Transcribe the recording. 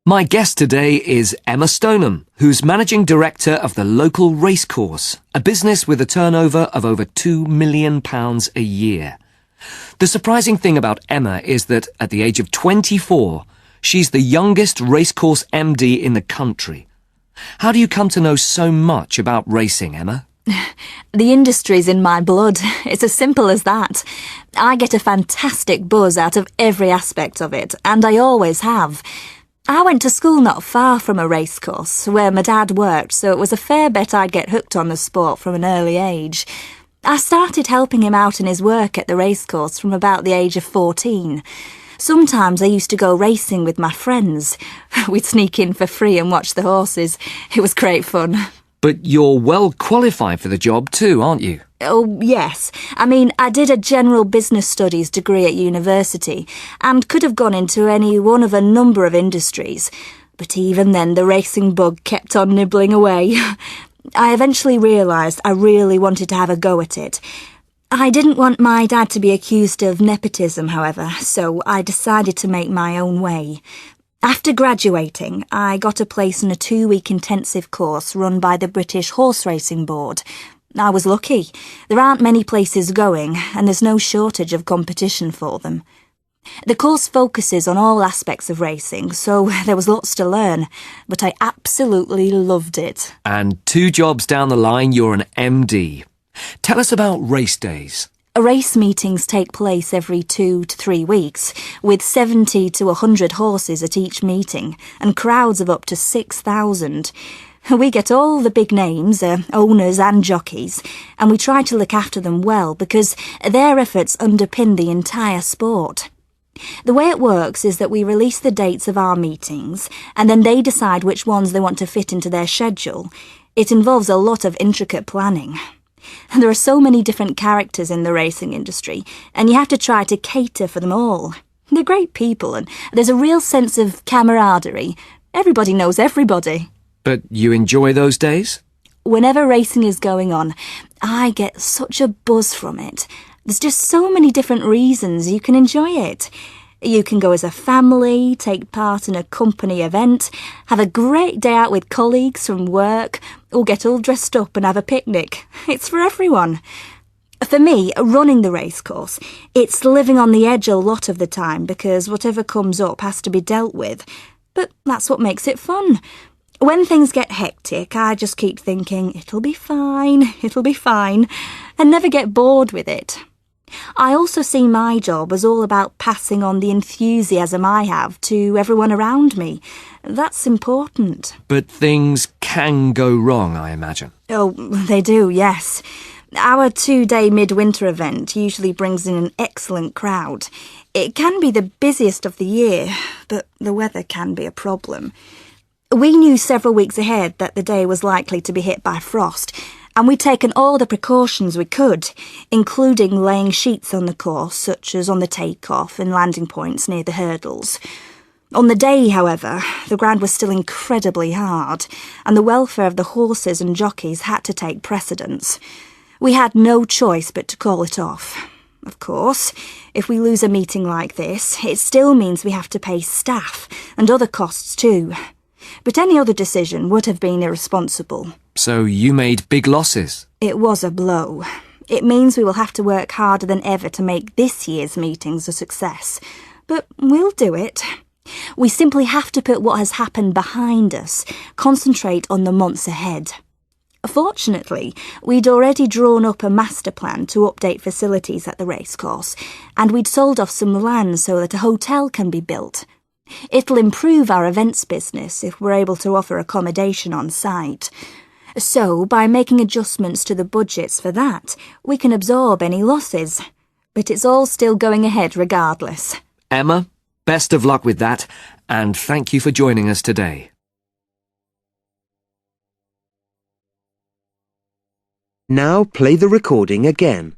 My guest today is Emma Stoneham, who's Managing Director of the local racecourse, a business with a turnover of over £2 million a year. The surprising thing about Emma is that at the age of 24, she's the youngest racecourse MD in the country. How do you come to know so much about racing, Emma? The industry's in my blood. It's as simple as that. I get a fantastic buzz out of every aspect of it, and I always have. I went to school not far from a racecourse, where my dad worked, so it was a fair bet I'd get hooked on the sport from an early age. I started helping him out in his work at the racecourse from about the age of 14. Sometimes I used to go racing with my friends. We'd sneak in for free and watch the horses. It was great fun. But you're well qualified for the job too, aren't you? Oh, yes. I did a general business studies degree at university and could have gone into any one of a number of industries. But even then, the racing bug kept on nibbling away. I eventually realised I really wanted to have a go at it. I didn't want my dad to be accused of nepotism, however, so I decided to make my own way. After graduating, I got a place in a 2-week intensive course run by the British Horse Racing Board. I was lucky. There aren't many places going, and there's no shortage of competition for them. The course focuses on all aspects of racing, so there was lots to learn, but I absolutely loved it. And 2 jobs down the line, you're an MD. Tell us about race days. Race meetings take place every 2 to 3 weeks, with 70 to 100 horses at each meeting, and crowds of up to 6,000. We get all the big names, owners and jockeys, and we try to look after them well because their efforts underpin the entire sport. The way it works is that we release the dates of our meetings, and then they decide which ones they want to fit into their schedule. It involves a lot of intricate planning. There are so many different characters in the racing industry, and you have to try to cater for them all. They're great people, and there's a real sense of camaraderie. Everybody knows everybody. But you enjoy those days? Whenever racing is going on, I get such a buzz from it. There's just so many different reasons you can enjoy it. You can go as a family, take part in a company event, have a great day out with colleagues from work, or get all dressed up and have a picnic. It's for everyone. For me, running the racecourse, it's living on the edge a lot of the time because whatever comes up has to be dealt with. But that's what makes it fun. When things get hectic, I just keep thinking, it'll be fine, and never get bored with it. I also see my job as all about passing on the enthusiasm I have to everyone around me. That's important. But things can go wrong, I imagine. Oh, they do, yes. Our 2-day midwinter event usually brings in an excellent crowd. It can be the busiest of the year, but the weather can be a problem. We knew several weeks ahead that the day was likely to be hit by frost, and we'd taken all the precautions we could, including laying sheets on the course, such as on the takeoff and landing points near the hurdles. On the day, however, the ground was still incredibly hard, and the welfare of the horses and jockeys had to take precedence. We had no choice but to call it off. Of course, if we lose a meeting like this, it still means we have to pay staff and other costs too. But any other decision would have been irresponsible. So you made big losses? It was a blow. It means we will have to work harder than ever to make this year's meetings a success. But we'll do it. We simply have to put what has happened behind us, concentrate on the months ahead. Fortunately, we'd already drawn up a master plan to update facilities at the racecourse, and we'd sold off some land so that a hotel can be built. It'll improve our events business if we're able to offer accommodation on site. So, by making adjustments to the budgets for that, we can absorb any losses. But it's all still going ahead regardless. Emma, best of luck with that, and thank you for joining us today. Now play the recording again.